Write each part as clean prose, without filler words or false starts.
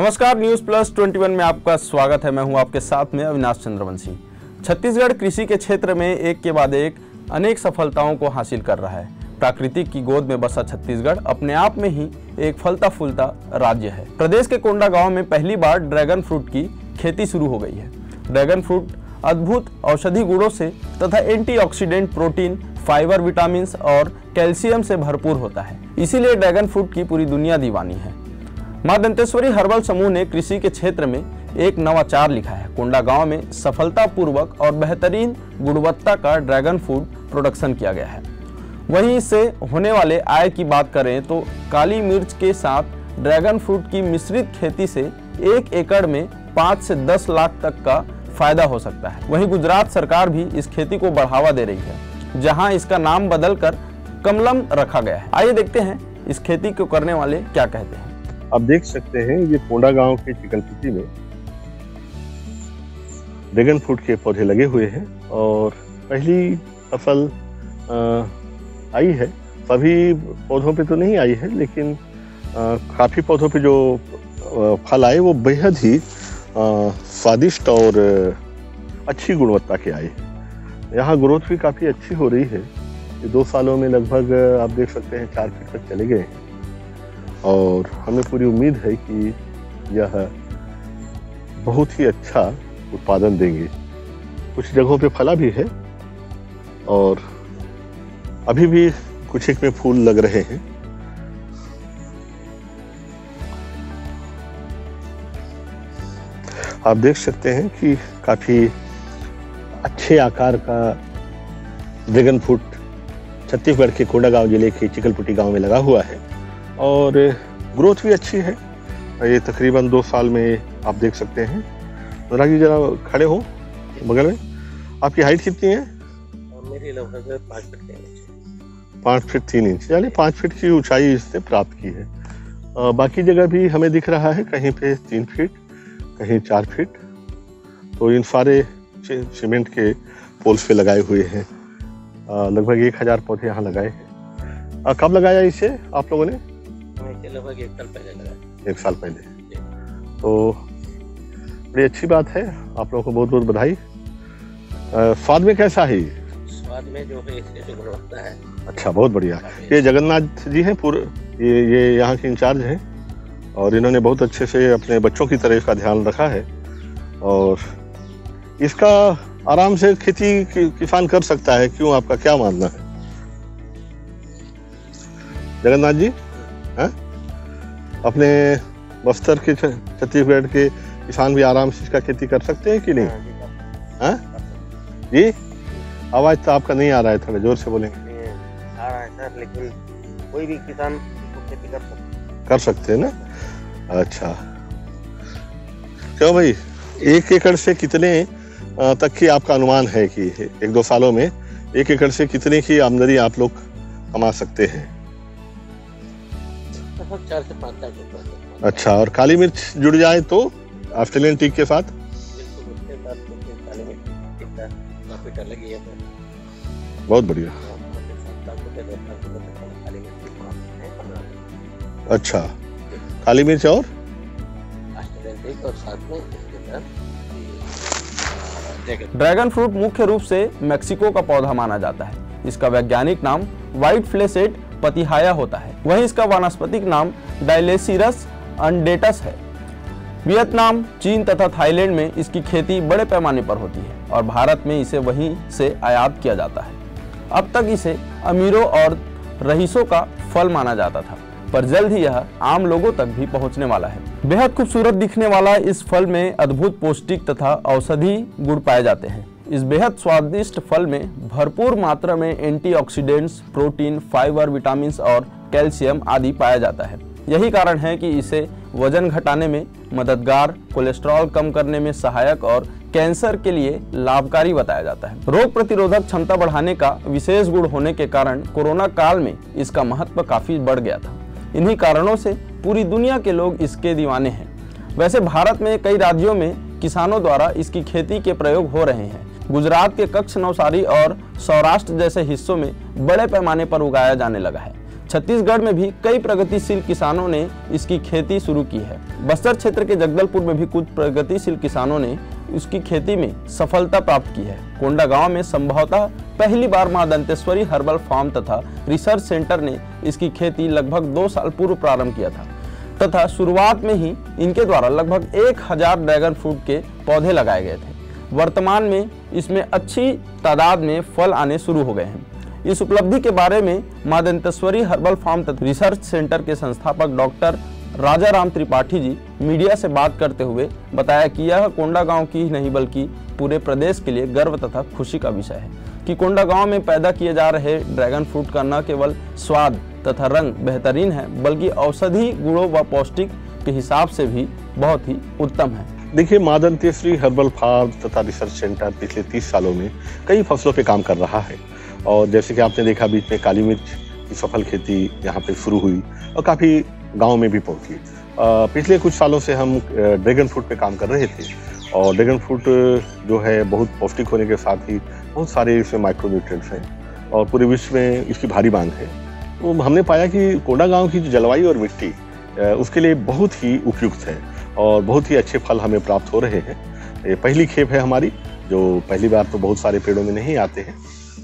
नमस्कार, news plus 21 में आपका स्वागत है। मैं हूं आपके साथ में अविनाश चंद्रवंशी। छत्तीसगढ़ कृषि के क्षेत्र में एक के बाद एक अनेक सफलताओं को हासिल कर रहा है। प्राकृतिक की गोद में बसा छत्तीसगढ़ अपने आप में ही एक फलता फूलता राज्य है। प्रदेश के कोंडागांव में पहली बार ड्रैगन फ्रूट की खेती शुरू हो गई है। ड्रैगन फ्रूट अद्भुत औषधि गुणों से तथा एंटीऑक्सीडेंट, प्रोटीन, फाइबर, विटामिन और कैल्शियम से भरपूर होता है। इसीलिए ड्रैगन फ्रूट की पूरी दुनिया दीवानी है। मां दंतेश्वरी हर्बल समूह ने कृषि के क्षेत्र में एक नवाचार लिखा है। कोंडागांव में सफलतापूर्वक और बेहतरीन गुणवत्ता का ड्रैगन फ्रूट प्रोडक्शन किया गया है। वहीं इससे होने वाले आय की बात करें तो काली मिर्च के साथ ड्रैगन फ्रूट की मिश्रित खेती से 1 एकड़ में 5 से 10 लाख तक का फायदा हो सकता है। वहीं गुजरात सरकार भी इस खेती को बढ़ावा दे रही है, जहां इसका नाम बदलकर कमलम रखा गया है। आइए देखते हैं इस खेती को करने वाले क्या कहते हैं। आप देख सकते हैं ये कोंडागांव के चिकनपुटी में ड्रैगन फ्रूट के पौधे लगे हुए हैं और पहली फसल आई है। सभी पौधों पे तो नहीं आई है, लेकिन काफ़ी पौधों पे जो फल आए वो बेहद ही स्वादिष्ट और अच्छी गुणवत्ता के आए। यहाँ ग्रोथ भी काफ़ी अच्छी हो रही है। ये 2 सालों में लगभग आप देख सकते हैं 4 फीट तक चले गए हैं और हमें पूरी उम्मीद है कि यह बहुत ही अच्छा उत्पादन देंगे। कुछ जगहों पे फला भी है और अभी भी कुछ एक में फूल लग रहे हैं। आप देख सकते हैं कि काफी अच्छे आकार का ड्रैगन फ्रूट छत्तीसगढ़ के कोंडागांव जिले के चिकलपुटी गांव में लगा हुआ है और ग्रोथ भी अच्छी है। ये तकरीबन 2 साल में आप देख सकते हैं। अनुराग जी जरा खड़े हो बगल में। आपकी हाइट कितनी है? मेरी लगभग 5 फीट 3 इंच। 5 फीट 3 इंच, यानी 5 फीट की ऊंचाई इसने प्राप्त की है। बाकी जगह भी हमें दिख रहा है, कहीं पे 3 फीट, कहीं 4 फीट। तो इन सारे सीमेंट के पोल्स पे लगाए हुए हैं। लगभग 1000 पौधे यहाँ लगाए हैं। कब लगाया इसे आप लोगों ने? लगभग 1 साल पहले लगाया। 1 साल पहले। तो बड़ी अच्छी बात है, आप लोगों को बहुत बहुत बधाई। स्वाद में कैसा है? स्वाद में जो है इसके जो गुणवत्ता है। अच्छा, बहुत बढ़िया। ये जगन्नाथ जी हैं, पूरे ये यहाँ के इंचार्ज हैं और इन्होंने बहुत अच्छे से अपने बच्चों की तरह इसका ध्यान रखा है और इसका आराम से खेती किसान कर सकता है। क्यों, आपका क्या मानना है जगन्नाथ जी? हैं? अपने बस्तर के छत्तीसगढ़ के किसान भी आराम से इसका खेती कर सकते हैं कि नहीं? हैं जी? आवाज तो आपका नहीं आ रहा है, थोड़ा जोर से बोलेंगे। आ रहा है सर, लेकिन कोई भी किसान खेती कर सकते हैं ना। अच्छा, क्यों भाई, 1 एकड़ से कितने तक की आपका अनुमान है कि 1-2 सालों में 1 एकड़ से कितने की आमदनी आप लोग कमा सकते हैं? 4 से 5 लाख रुपए। अच्छा, और काली मिर्च जुड़ जाए तो ऑस्ट्रेलियन टीक के साथ? बहुत बढ़िया। अच्छा, काली मिर्च और साथ में ड्रैगन फ्रूट मुख्य रूप से मेक्सिको का पौधा माना जाता है। इसका वैज्ञानिक नाम व्हाइट फ्लेसेड पतिहाया होता है। वहीं इसका वानस्पतिक नाम डायलेसिरस अंडेटस है। वियतनाम, चीन तथा थाईलैंड में इसकी खेती बड़े पैमाने पर होती है और भारत में इसे वहीं से आयात किया जाता है। अब तक इसे अमीरों और रईसों का फल माना जाता था, पर जल्द ही यह आम लोगों तक भी पहुंचने वाला है। बेहद खूबसूरत दिखने वाला इस फल में अद्भुत पौष्टिक तथा औषधि गुण पाए जाते हैं। इस बेहद स्वादिष्ट फल में भरपूर मात्रा में एंटीऑक्सीडेंट्स, प्रोटीन, फाइबर, विटामिन और कैल्शियम आदि पाया जाता है। यही कारण है कि इसे वजन घटाने में मददगार, कोलेस्ट्रॉल कम करने में सहायक और कैंसर के लिए लाभकारी बताया जाता है। रोग प्रतिरोधक क्षमता बढ़ाने का विशेष गुण होने के कारण कोरोना काल में इसका महत्व काफी बढ़ गया था। इन्हीं कारणों से पूरी दुनिया के लोग इसके दीवाने हैं। वैसे भारत में कई राज्यों में किसानों द्वारा इसकी खेती के प्रयोग हो रहे हैं। गुजरात के कच्छ, नवसारी और सौराष्ट्र जैसे हिस्सों में बड़े पैमाने पर उगाया जाने लगा है। छत्तीसगढ़ में भी कई प्रगतिशील किसानों ने इसकी खेती शुरू की है। बस्तर क्षेत्र के जगदलपुर में भी कुछ प्रगतिशील किसानों ने इसकी खेती में सफलता प्राप्त की है। कोंडागांव में संभवतः पहली बार मां दंतेश्वरी हर्बल फार्म तथा रिसर्च सेंटर ने इसकी खेती लगभग 2 साल पूर्व प्रारंभ किया था तथा शुरुआत में ही इनके द्वारा लगभग 1000 ड्रैगन फ्रूट के पौधे लगाए गए थे। वर्तमान में इसमें अच्छी तादाद में फल आने शुरू हो गए हैं। इस उपलब्धि के बारे में मां दंतेश्वरी हर्बल फार्म तथा रिसर्च सेंटर के संस्थापक डॉक्टर राजाराम त्रिपाठी जी मीडिया से बात करते हुए बताया कि यह कोंडागांव की ही नहीं बल्कि पूरे प्रदेश के लिए गर्व तथा खुशी का विषय है कि कोंडागांव में पैदा किए जा रहे ड्रैगन फ्रूट का न केवल स्वाद तथा रंग बेहतरीन है बल्कि औषधि गुणों व पौष्टिक के हिसाब से भी बहुत ही उत्तम है। देखिए, मां दंतेश्वरी हर्बल फार्म तथा रिसर्च सेंटर पिछले 30 सालों में कई फसलों पे काम कर रहा है और जैसे कि आपने देखा बीच में काली मिर्च की सफल खेती यहाँ पे शुरू हुई और काफ़ी गाँव में भी पहुँची। पिछले कुछ सालों से हम ड्रैगन फ्रूट पे काम कर रहे थे और ड्रैगन फ्रूट जो है बहुत पौष्टिक होने के साथ ही बहुत सारे इसमें माइक्रोन्यूट्रिएंट्स हैं और पूरे विश्व में इसकी भारी मांग है। तो हमने पाया कि कोंडागांव की जो जलवायु और मिट्टी उसके लिए बहुत ही उपयुक्त है और बहुत ही अच्छे फल हमें प्राप्त हो रहे हैं। ये पहली खेप है हमारी, जो पहली बार तो बहुत सारे पेड़ों में नहीं आते हैं,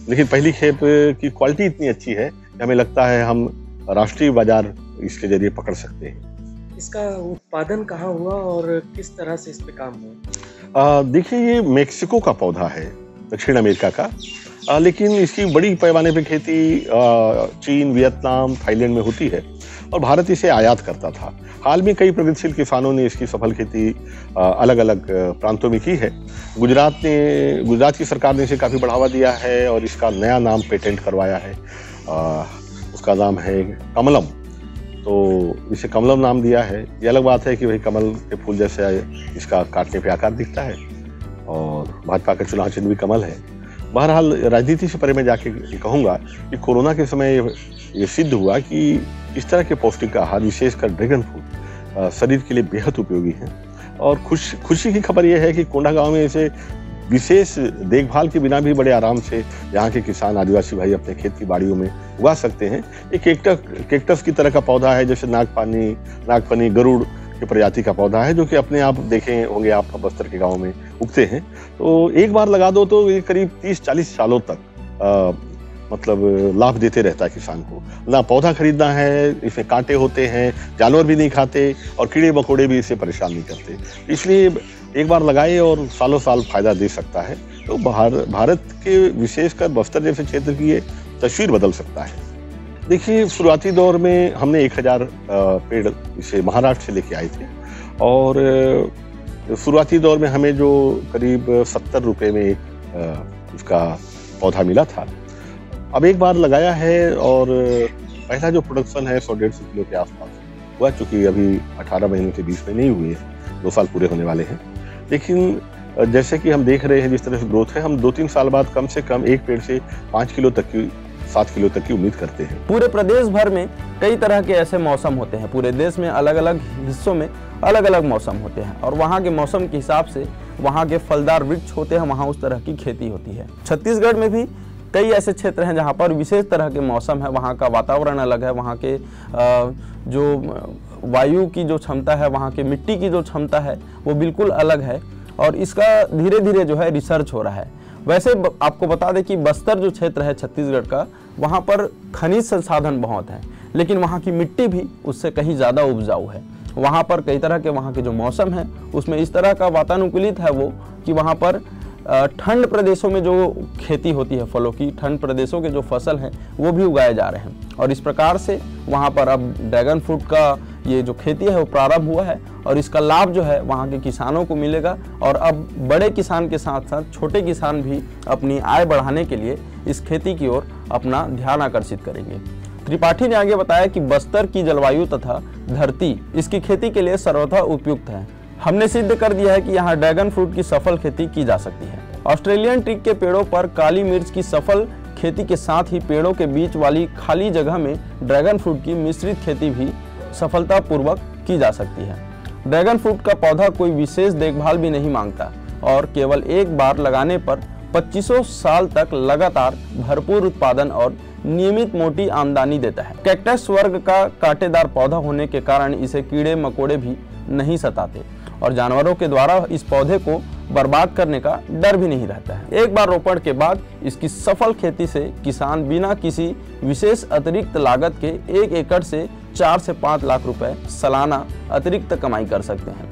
लेकिन पहली खेप की क्वालिटी इतनी अच्छी है कि हमें लगता है हम राष्ट्रीय बाजार इसके जरिए पकड़ सकते हैं। इसका उत्पादन कहाँ हुआ और किस तरह से इस पे काम हुआ? देखिए, ये मेक्सिको का पौधा है, दक्षिण अमेरिका का, लेकिन इसकी बड़ी पैमाने पे खेती चीन, वियतनाम, थाईलैंड में होती है और भारत इसे आयात करता था। हाल में कई प्रगतिशील किसानों ने इसकी सफल खेती अलग अलग प्रांतों में की है। गुजरात की सरकार ने इसे काफ़ी बढ़ावा दिया है और इसका नया नाम पेटेंट करवाया है। उसका नाम है कमलम, तो इसे कमलम नाम दिया है। ये अलग बात है कि भाई कमल के फूल जैसे इसका काटने पे आकार दिखता है और भाजपा का चुनाव चिन्ह भी कमल है। बहरहाल, राजनीति से परे मैं जाके कहूँगा कि कोरोना के समय ये सिद्ध हुआ कि इस तरह के पौष्टिक आहार, विशेषकर ड्रैगन फ्रूट, शरीर के लिए बेहद उपयोगी हैं। और खुशी की खबर यह है कि कोंडागांव में इसे विशेष देखभाल के बिना भी बड़े आराम से यहाँ के किसान, आदिवासी भाई अपने खेत की बाड़ियों में उगा सकते हैं। एक केक्टस की तरह का पौधा है, जैसे नागफनी, गरुड़ की प्रजाति का पौधा है, जो कि अपने आप देखे होंगे आप बस्तर के गाँव में उगते हैं। तो एक बार लगा दो तो ये करीब 30-40 सालों तक मतलब लाभ देते रहता है किसान को। ना पौधा खरीदना है, इसमें कांटे होते हैं, जानवर भी नहीं खाते और कीड़े मकोड़े भी इसे परेशान नहीं करते। इसलिए एक बार लगाए और सालों साल फायदा दे सकता है। तो भारत के विशेषकर बस्तर जैसे क्षेत्र की ये तस्वीर बदल सकता है। देखिए, शुरुआती दौर में हमने 1000 पेड़ इसे महाराष्ट्र से लेके आए थे और शुरुआती दौर में हमें जो करीब 70 रुपये में उसका पौधा मिला था। अब एक बार लगाया है और पहला जो प्रोडक्शन है 100-150 किलो के आसपास हुआ, चूँकि अभी 18 महीने के बीच में नहीं हुए, 2 साल पूरे होने वाले हैं। लेकिन जैसे कि हम देख रहे हैं जिस तरह से ग्रोथ है, हम 2-3 साल बाद कम से कम एक पेड़ से 5 किलो तक की 7 किलो तक की उम्मीद करते हैं। पूरे प्रदेश भर में कई तरह के ऐसे मौसम होते हैं। पूरे देश में अलग अलग हिस्सों में अलग अलग मौसम होते हैं और वहाँ के मौसम के हिसाब से वहाँ के फलदार वृक्ष होते हैं, वहाँ उस तरह की खेती होती है। छत्तीसगढ़ में भी कई ऐसे क्षेत्र हैं जहाँ पर विशेष तरह के मौसम है, वहाँ का वातावरण अलग है, वहाँ के जो वायु की जो क्षमता है, वहाँ के मिट्टी की जो क्षमता है वो बिल्कुल अलग है और इसका धीरे धीरे जो है रिसर्च हो रहा है। वैसे आपको बता दें कि बस्तर जो क्षेत्र है छत्तीसगढ़ का, वहाँ पर खनिज संसाधन बहुत हैं, लेकिन वहाँ की मिट्टी भी उससे कहीं ज़्यादा उपजाऊ है। वहाँ पर कई तरह के वहाँ के जो मौसम है उसमें इस तरह का वातानुकूलित है वो कि वहाँ पर ठंड प्रदेशों में जो खेती होती है फलों की, ठंड प्रदेशों के जो फसल हैं वो भी उगाए जा रहे हैं और इस प्रकार से वहाँ पर अब ड्रैगन फ्रूट का ये जो खेती है वो प्रारंभ हुआ है और इसका लाभ जो है वहाँ के किसानों को मिलेगा और अब बड़े किसान के साथ साथ छोटे किसान भी अपनी आय बढ़ाने के लिए इस खेती की ओर अपना ध्यान आकर्षित करेंगे। त्रिपाठी ने आगे बताया कि बस्तर की जलवायु तथा धरती इसकी खेती के लिए सर्वथा उपयुक्त है। हमने सिद्ध कर दिया है कि यहाँ ड्रैगन फ्रूट की सफल खेती की जा सकती है। ऑस्ट्रेलियन टीक के पेड़ों पर काली मिर्च की सफल खेती के साथ ही पेड़ों के बीच वाली खाली जगह में ड्रैगन फ्रूट की मिश्रित खेती भी सफलतापूर्वक की जा सकती है। ड्रैगन फ्रूट का पौधा कोई विशेष देखभाल भी नहीं मांगता और केवल एक बार लगाने पर 2500 साल तक लगातार भरपूर उत्पादन और नियमित मोटी आमदनी देता है। कैक्टस वर्ग का कांटेदार पौधा होने के कारण इसे कीड़े मकोड़े भी नहीं सताते और जानवरों के द्वारा इस पौधे को बर्बाद करने का डर भी नहीं रहता है। एक बार रोपण के बाद इसकी सफल खेती से किसान बिना किसी विशेष अतिरिक्त लागत के 1 एकड़ से 4 से 5 लाख रुपए सालाना अतिरिक्त कमाई कर सकते हैं।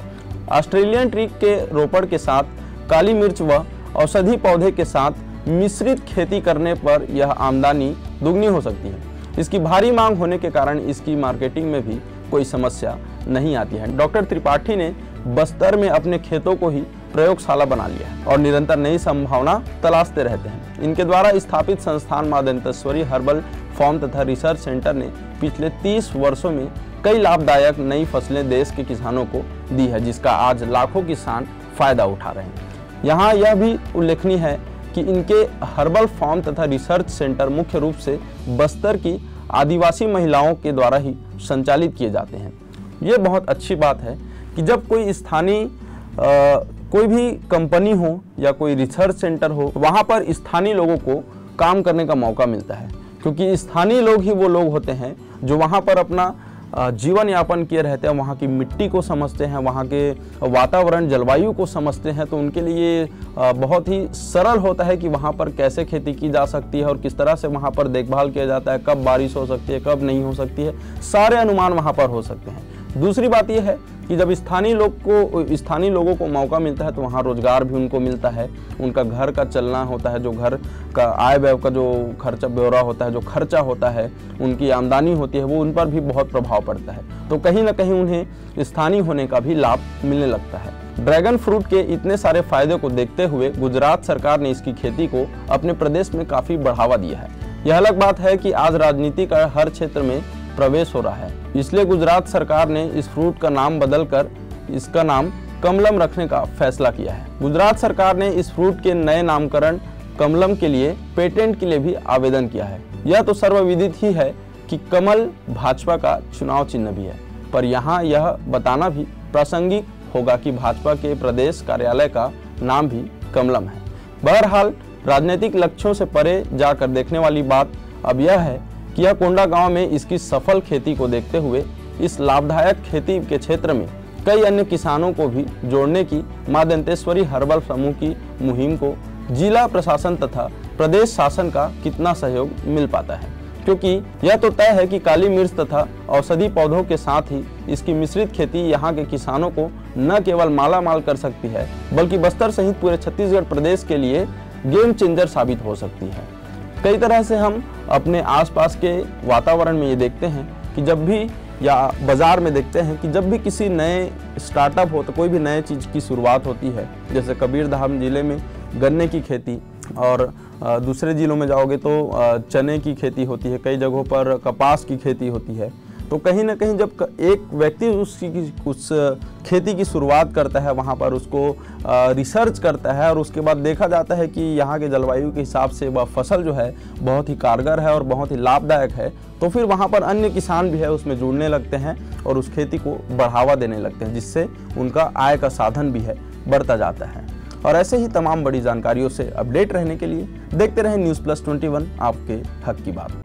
ऑस्ट्रेलियन ट्री के रोपण के साथ काली मिर्च व औषधि पौधे के साथ मिश्रित खेती करने पर यह आमदनी दुगनी हो सकती है। इसकी भारी मांग होने के कारण इसकी मार्केटिंग में भी कोई समस्या नहीं आती है। डॉक्टर त्रिपाठी ने बस्तर में अपने खेतों को ही प्रयोगशाला बना लिया है और निरंतर नई संभावना तलाशते रहते हैं। इनके द्वारा स्थापित संस्थान मां दंतेश्वरी हर्बल फार्म तथा रिसर्च सेंटर ने पिछले 30 वर्षों में कई लाभदायक नई फसलें देश के किसानों को दी है, जिसका आज लाखों किसान फायदा उठा रहे हैं। यहाँ यह भी उल्लेखनीय है कि इनके हर्बल फार्म तथा रिसर्च सेंटर मुख्य रूप से बस्तर की आदिवासी महिलाओं के द्वारा ही संचालित किए जाते हैं। ये बहुत अच्छी बात है कि जब कोई स्थानीय कोई भी कंपनी हो या कोई रिसर्च सेंटर हो, वहाँ पर स्थानीय लोगों को काम करने का मौका मिलता है, क्योंकि स्थानीय लोग ही वो लोग होते हैं जो वहाँ पर अपना जीवन यापन किए रहते हैं, वहाँ की मिट्टी को समझते हैं, वहाँ के वातावरण जलवायु को समझते हैं। तो उनके लिए बहुत ही सरल होता है कि वहाँ पर कैसे खेती की जा सकती है और किस तरह से वहाँ पर देखभाल किया जाता है, कब बारिश हो सकती है, कब नहीं हो सकती है, सारे अनुमान वहाँ पर हो सकते हैं। दूसरी बात यह है कि जब स्थानीय लोगों को मौका मिलता है तो वहाँ रोजगार भी उनको मिलता है, उनका घर का चलना होता है, जो घर का आय व्यय का जो खर्चा ब्यौरा होता है, जो खर्चा होता है, उनकी आमदनी होती है, वो उन पर भी बहुत प्रभाव पड़ता है। तो कहीं ना कहीं उन्हें स्थानीय होने का भी लाभ मिलने लगता है। ड्रैगन फ्रूट के इतने सारे फायदे को देखते हुए गुजरात सरकार ने इसकी खेती को अपने प्रदेश में काफ़ी बढ़ावा दिया है। यह अलग बात है कि आज राजनीति का हर क्षेत्र में प्रवेश हो रहा है, इसलिए गुजरात सरकार ने इस फ्रूट का नाम बदलकर इसका नाम कमलम रखने का फैसला किया है। गुजरात सरकार ने इस फ्रूट के नए नामकरण कमलम के लिए पेटेंट के लिए भी आवेदन किया है। यह तो सर्वविदित ही है कि कमल भाजपा का चुनाव चिन्ह भी है, पर यहाँ यह बताना भी प्रासंगिक होगा कि भाजपा के प्रदेश कार्यालय का नाम भी कमलम है। बहरहाल राजनीतिक लक्ष्यों से परे जाकर देखने वाली बात अब यह है कि यह कोंडागांव में इसकी सफल खेती को देखते हुए इस लाभदायक खेती के क्षेत्र में कई अन्य किसानों को भी जोड़ने की मां दंतेश्वरी हर्बल समूह की मुहिम को जिला प्रशासन तथा प्रदेश शासन का कितना सहयोग मिल पाता है, क्योंकि यह तो तय है कि काली मिर्च तथा औषधि पौधों के साथ ही इसकी मिश्रित खेती यहाँ के किसानों को न केवल माला माल कर सकती है, बल्कि बस्तर सहित पूरे छत्तीसगढ़ प्रदेश के लिए गेम चेंजर साबित हो सकती है। कई तरह से हम अपने आसपास के वातावरण में ये देखते हैं कि जब भी या बाज़ार में देखते हैं कि जब भी किसी नए स्टार्टअप हो, तो कोई भी नए चीज़ की शुरुआत होती है, जैसे कबीरधाम जिले में गन्ने की खेती और दूसरे ज़िलों में जाओगे तो चने की खेती होती है, कई जगहों पर कपास की खेती होती है। तो कहीं ना कहीं जब एक व्यक्ति उस खेती की शुरुआत करता है, वहाँ पर उसको रिसर्च करता है और उसके बाद देखा जाता है कि यहाँ के जलवायु के हिसाब से वह फसल जो है बहुत ही कारगर है और बहुत ही लाभदायक है, तो फिर वहाँ पर अन्य किसान भी है उसमें जुड़ने लगते हैं और उस खेती को बढ़ावा देने लगते हैं, जिससे उनका आय का साधन भी है बढ़ता जाता है। और ऐसे ही तमाम बड़ी जानकारियों से अपडेट रहने के लिए देखते रहें न्यूज़ प्लस 21, आपके हक की बात।